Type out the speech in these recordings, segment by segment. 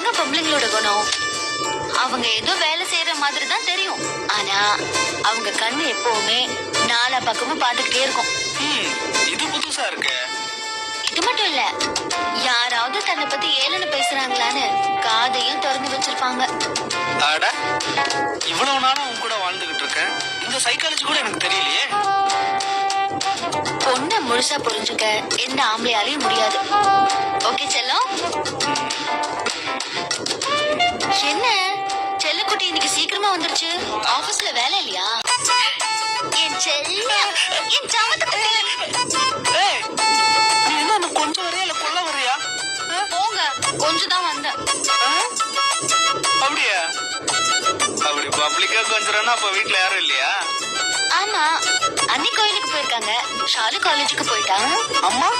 அதுதாங்க பொம்பளைங்களோட குணம். அவங்க ஏதோ வேலை செய்யற மாதிரி தான் தெரியும், ஆனா அவங்க கண்ணு எப்பவுமே நாலா பக்கமும் பாத்துக்கிட்டே இருக்கும். இது புதுசா இருக்கு. இது மட்டும் இல்ல, யாராவது தன்னை பத்தி ஏளன பேசுறாங்களான்னு காதையும் திறந்து வச்சிருப்பாங்க. அட, இவ்வளவு நாளும் உன் கூட வாழ்ந்துகிட்டு இருக்கேன், இந்த சைக்காலஜி கூட எனக்கு தெரியலையே. பொண்ணை முழுசா புரிஞ்சுக்க எந்த ஆம்பளையாலையும் முடியாது. ஓகே செல்லம். என்ன செல்லக்குட்டி இன்னைக்கு சீக்கிரமா வந்துருச்சு? ஆபீஸ்ல வேலை இல்லையா? என் செல்ல, என் சமத்துக்குட்டி. ஏய், நீ என்ன கொஞ்சம் வரையா இல்ல கொல்ல வரையா? போங்க, கொஞ்சம் தான் வந்தேன். அப்படியா? அப்படி பப்ளிக்கா கொஞ்சம் அப்ப வீட்டுல யாரும் இல்லையா? ஆமா, அன்னி கோயிலுக்கு போயிருக்காங்க, ஷாலு காலேஜுக்கு போயிட்டாங்க. அம்மா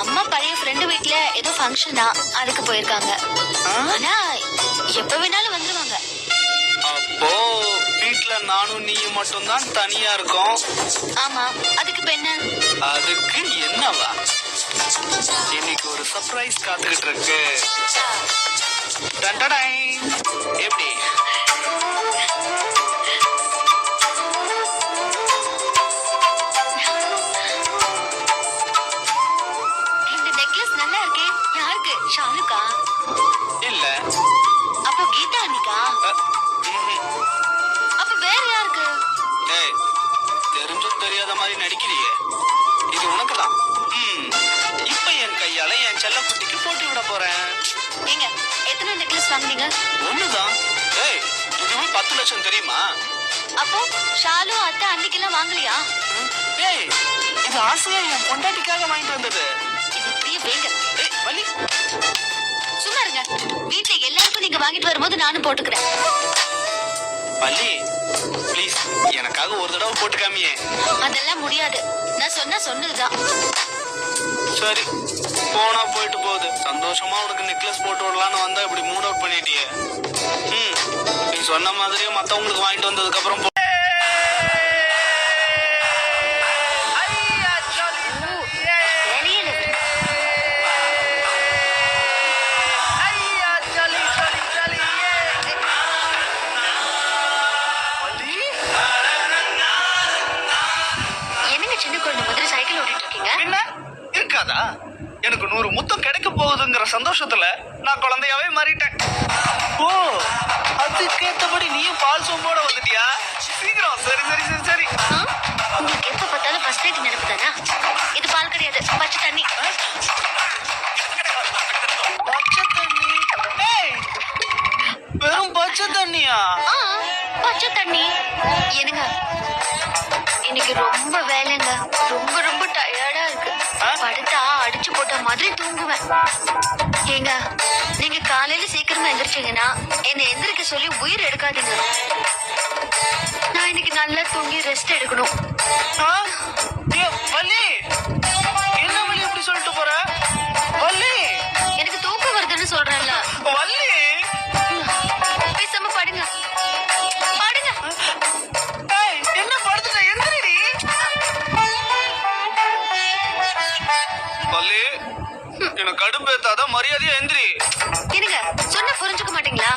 அம்மா பழைய ஃப்ரெண்டு வீட்ல ஏதோ ஃபங்க்ஷனா, அதுக்கு போயிருக்காங்க. ஆனா எப்ப வேணாலும் வந்துருவாங்க. அப்போ வீட்டுல நானும் நீயும் மட்டும் தான் தனியா இருக்கோம். ஆமா, அதுக்கு இப்ப என்ன? அதுக்கு என்னவா? இன்னைக்கு ஒரு சர்ப்ரைஸ் காத்துக்கிட்டு இருக்கு. டண்டடை. எப்படி? இந்த நெக்லஸ் நல்லா இருக்கே. யாருக்கு? ஷாலுக்கா? இல்ல. அப்போ கீதா அன்னிக்கா? அப்ப வேற யாருக்கு? ஏய், தெரிஞ்சும் தெரியாத மாதிரி நடிக்கிறியே, இது உனக்குதான். இப்ப என் கையால என் செல்லக்குட்டிக்கு போட்டு விட போறேன். ஏங்க, எத்தனை நெக்லஸ் வாங்குனீங்க? ஒண்ணுதான். ஏய், இதுவே 10 லட்சம் தெரியுமா? அப்போ ஷாலு அத்தை அன்னிக்கெல்லாம் வாங்கலையா? ஏய், இது ஆசையா என் பொண்டாட்டிக்காக வாங்கிட்டு வந்தது. இது இப்படியே வேங்க. ஏய், வலி. சும்மா இருங்க. வீட்டுல எல்லாருக்கும் நீங்க வாங்கிட்டு வரும்போது நானும் போட்டுக்கிறேன். வலி, ப்ளீஸ் எனக்காக ஒரு தடவை போட்டு காமியே. அதெல்லாம் முடியாது. நான் சொன்னதுதான். சரி, போனா போயிட்டு போகுது. சந்தோஷமா உனக்கு நெக்லஸ் போட்டு விடலான்னு வந்தா இப்படி மூட் அவுட் பண்ணிட்டியே. நீ சொன்ன மாதிரியே மத்தவங்களுக்கு வாங்கிட்டு வந்ததுக்கு அப்புறம் என்னங்க சின்ன குழந்தை மாதிரி சைக்கிள் ஓட்டிட்டு இருக்கீங்க? என்ன இருக்காதா? எனக்கு 100 முத்தம் கிடைக்க போகுதுங்கிற சந்தோஷத்துல நான் குழந்தையாவே மாறிட்டேன். ஓ, அதுக்கேத்தபடி நீயும் பால் சொம்போட வந்துட்டியா? சீக்கிரம். சரி சரி சரி சரி. உங்களுக்கு எப்ப பார்த்தாலும் ஃபர்ஸ்ட் நைட் நினைப்பு தானா? இது பால் கிடையாது, பச்சை தண்ணி. பச்சை தண்ணி? ஏய், வெறும் பச்சை தண்ணியா? பச்சை தண்ணி. என்னங்க, இன்னைக்கு ரொம்ப வேலைங்க. ரொம்ப ரொம்ப டயர்டா இருக்கு. படுத்தா அடிச்சு போட்ட மாதிரி தூங்குவேன். ஏங்க, நீங்க காலையில சீக்கிரமா எந்திரிச்சீங்கன்னா என்னை எந்திரிக்க சொல்லி உயிர் எடுக்காதீங்க. நான் இன்னைக்கு நல்லா தூங்கி ரெஸ்ட் எடுக்கணும். வள்ளி, என்ன வள்ளி இப்படி சொல்லிட்டு போற? வள்ளி, எனக்கு தூக்கம் வருதுன்னு சொல்றேன்ல. வள்ளி, பேசாம படுங்க. படுங்க. ஏய், என்ன படுத்துட்ட? எந்திரிடி. வள்ளி, எனக்கு கடுப்பேத்தாத, மரியாதையா எந்திரி. என்னங்க, சொன்னா புரிஞ்சுக்க மாட்டீங்களா?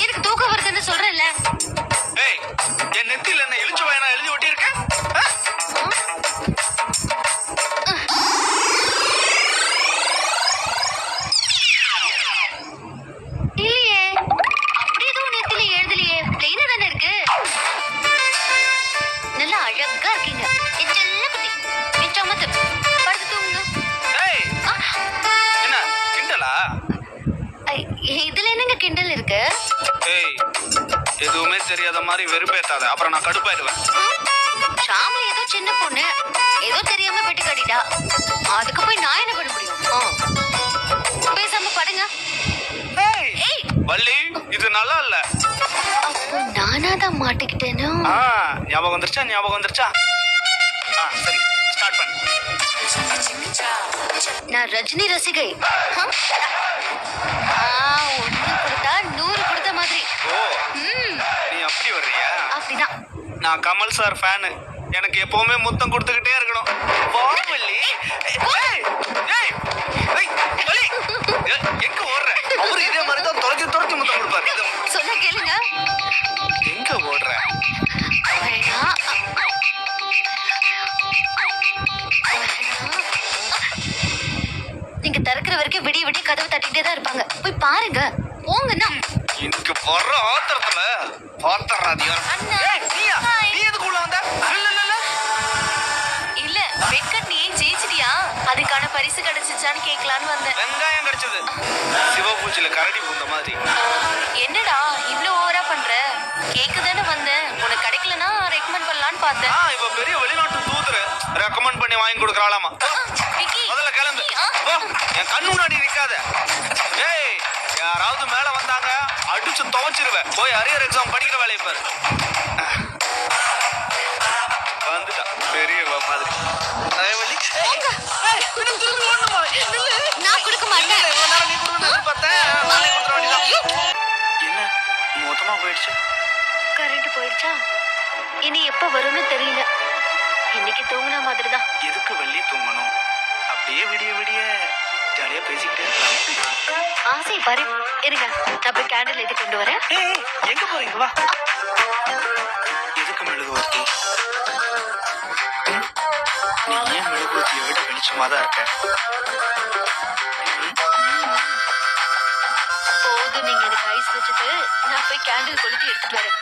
எனக்கு தூக்கம் வருதுன்னு சொல்றேன்ல. ஏய், என் நெத்தியில என்ன எழுச்சு வாயனா எழுதி ஒட்டி இருக்க? இல்லையே, அப்படி எதுவும் நெத்தில எழுதலையே. பிளெயினா தானே இருக்கு. நல்லா அழகா இருக்கீங்க என் செல்லக்குட்டி. என் சமத்து. படுத்து தூங்குங்க. ஏய், என்ன கிண்டலா? இதுல என்னங்க கிண்டல் இருக்கு? ஏய், எதுவுமே தெரியாத மாதிரி வெறுப்பேத்தாத, அப்புறம் நான் கடுப்பாயிடுவேன். ஷாமு ஏதோ சின்ன பொண்ணு, ஏதோ தெரியாம பெட்டி கட்டிட்டா. அதுக்கு போய் நான் என்ன பண்ண முடியும்? பேசாம படுங்க. ஏய், வள்ளி, இது நல்லா இல்ல. அப்போ நானா தான் மாட்டிக்கிட்டேனோ? ஞாபகம் வந்துருச்சா? ஞாபகம் வந்துருச்சா? சரி, ஸ்டார்ட் பண்ணு. நான் ரஜினி ரசிகை. ஒண்ணு கொடுத்தா 100 கொடுத்த மாதிரி. ஓ, நீ அப்படி வர்றியா? அப்படிதான். நான் கமல் சார் ஃபேனு. எனக்கு எப்பவுமே முத்தம் கொடுத்துக்கிட்டே இருக்கணும். வா வள்ளி. ஏய், ஏய், ஏய், வள்ளி. எங்க ஓடுற? அவரு இதே மாதிரி பார்த்தா துரத்தி துரத்தி முத்தம் கொடுப்பாரு. சொன்னா கேளுங்க. எங்க ஓடுற? வேணாம். நீங்க திறக்கிற வரைக்கும் விடிய விடிய கதவு தட்டிக்கிட்டே தான் இருப்பாங்க. போய் பாருங்க. போங்கண்ணா. இங்க வர்ற ஆத்திரத்துல பாத்தறாதியா? அண்ணா. நீயா? ஹாய். நீ எதுக்கு உள்ள வந்த? இல்ல வெங்கட் நீ ஜெயிச்சிட்டியா? அதுக்கான பரிசு கிடைச்சிச்சான்னு கேட்கலான்னு வந்தேன். வெங்காயம் கிடைச்சது. சிவபூச்சில கரடி பூந்த மாதிரி. என்னடா இவ்ளோ ஓவரா பண்ற? கேக்கு தானே வந்தேன். உனக்கு கிடைக்கலனா ரெக்கமெண்ட் பண்ணலான்னு பார்த்தேன். இவ பெரிய வெளிநாட்டு தூதரு. ரெக்கமெண்ட் பண்ணி வாங்கி கொடுக்கறாளாமா. விக்கி முதல்ல கிளம்பு. போ. என் கண்ணு முன்னாடி நிக்காத. ஏய், யாராவது மேல வந்தாங்க அடிச்சு துவச்சிருவேன். போய் அரியர் எக்ஸாம் படிக்கிற வேலையை பாரு. வந்துட்டா பெரியவ மாதிரி. தயவலி. நான் கொடுக்க மாட்டேன். என்ன மொத்தமா போயிடுச்சு? கரண்ட் போயிடுச்சா? இனி எப்ப வரும்னு தெரியல. இன்னைக்கு தூங்குன மாதிரி தான். எதுக்கு வெள்ளி தூங்கணும்? அப்படியே விடிய விடிய ஜாலியா பேசிக்கிட்டே இருக்கலாம். ஆசை பாரு. இருங்க நான் போய் கேண்டில் எது கொண்டு வரேன். ஏய், எங்க போறீங்க? வா. எதுக்கு மெழுகுவர்த்தி? நீ ஏன் மெழுகுவர்த்தியை விட வெளிச்சமா தான் இருக்க? போதும் நீங்க எனக்கு ஐஸ் வச்சுட்டு நான் போய் கேண்டில் கொளுத்தி எடுத்துட்டு வரேன்.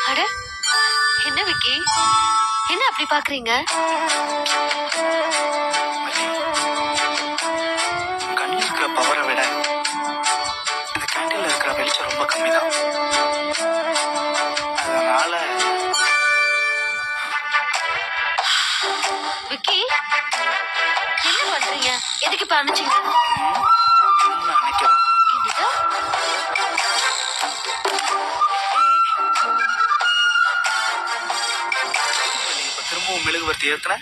அட என்ன விக்கி, என்ன அப்படி பாக்குறீங்க? கண்ணில் இருக்கிற பவரை விட இந்த கேண்டில்ல இருக்கிற வெளிச்சம் ரொம்ப கம்மிதான். அதனால விக்கி என்ன பண்றீங்க? எதுக்கு இப்ப அனுப்பிச்சீங்க? நினைக்கிறேன். என்னது? இப்ப திரும்பவும் மெழுகுவர்த்தி ஏத்துன.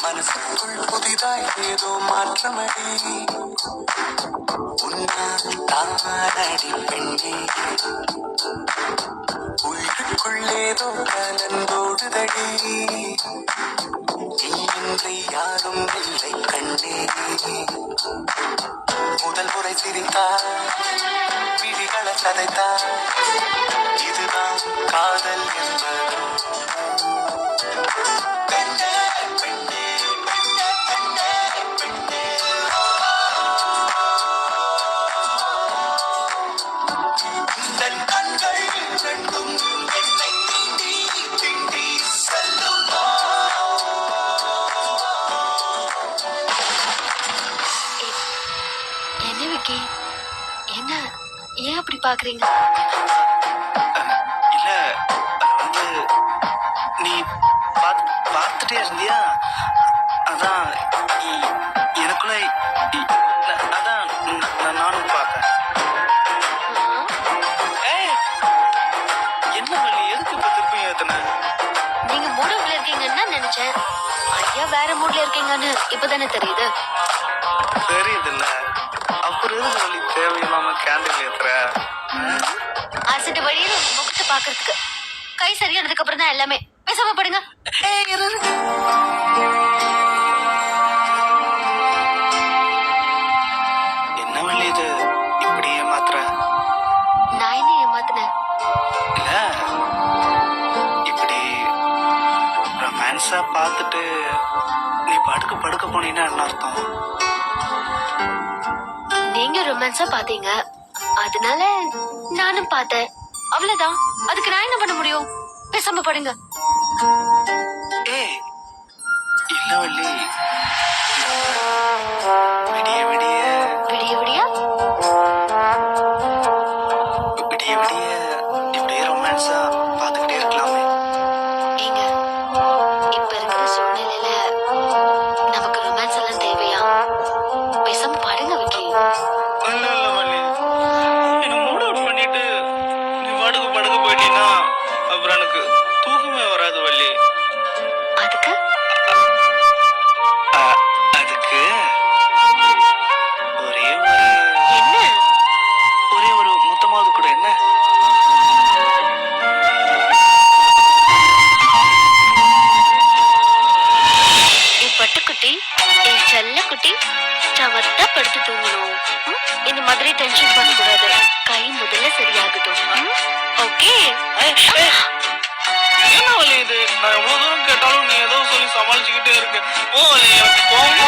மனசுக்குள் புதிதாய் ஏதோ மாற்றமடி உன்னால் தானடி பெண்ணே உள்ளுக்குள்ளேதோ கலந்தோடுதடி நீயின்றி யாரும் இல்லை கண்ணே முதல் முறை சிரித்தார் விழிகளை கதைத்தார் இதுதான் காதல் என்பது என்ன விக்கி, என்ன ஏன் அப்படி பாக்குறீங்க? அமைதியா இருந்தியா? அதான் எனக்குள்ள அதான் நானும் பார்த்தேன். ஏய், என்ன வள்ளி, எதுக்கு இப்ப திருப்பி ஏத்துன? நீங்க மூட் ஆஃப்ல இருக்கீங்கன்னு தான் நினைச்சேன். ஐயா வேற மூட்ல இருக்கீங்கன்னு இப்பதானே தெரியுது. தெரியுதுல்ல, அப்புறம் எதுக்கு வள்ளி தேவையில்லாம கேண்டில் ஏத்துற? அசட்டு வழியில உங்க முகத்தை பாக்குறதுக்கு. கை சரியானதுக்கு அப்புறம் தான் எல்லாமே. பேசாம படுங்க. ஏய், இரு. என்ன வள்ளி இது இப்படி ஏமாத்துற? நான் என்ன ஏமாத்தினேன்? இல்ல, இப்படி ரொமான்ஸா பார்த்துட்டு நீ படுக்க போனீன்னா என்ன அர்த்தம்? நீங்க ரொமான்ஸா பாத்தீங்க, அதனால நானும் பார்த்தேன். அவ்வளவுதான். அதுக்கு நான் என்ன பண்ண முடியும்? பேசாம படுங்க. ஏய், இல்ல வள்ளி, விடிய விடிய விடிய விடிய விடிய விடிய இப்படியே ரொமான்ஸா பார்த்துக்கிட்டே இருக்கலாமே. ஏங்க, இப்ப இருக்கிற சூழ்நிலையில நமக்கு ரொமான்ஸ் எல்லாம் தேவையா? பேசாம படுங்க விக்கி. இல்ல இல்ல வள்ளி, என்ன மூட் அவுட் பண்ணிட்டு நீ படுக்க போயிட்டீன்னா அப்புறம் எனக்கு தூக்கமே வராது வள்ளி. அதுக்கு அதுக்கு என்ன? ஒரே ஒரு முத்தமாவது கூட என்ன? என் பட்டுக்குட்டி, என் செல்லக்குட்டி, சமத்தா படுத்து தூங்கணும். இந்த மாதிரி டென்ஷன் பண்ணக்கூடாது. கை முதல்ல சரியாகட்டும். ஓகே? என்ன வள்ளி இது? நான் எவ்வளவு தூரம் கேட்டாலும் நீ ஏதோ சொல்லி சமாளிச்சுக்கிட்டே இருக்க. ஓ வள்ளி, எனக்கு கோவமே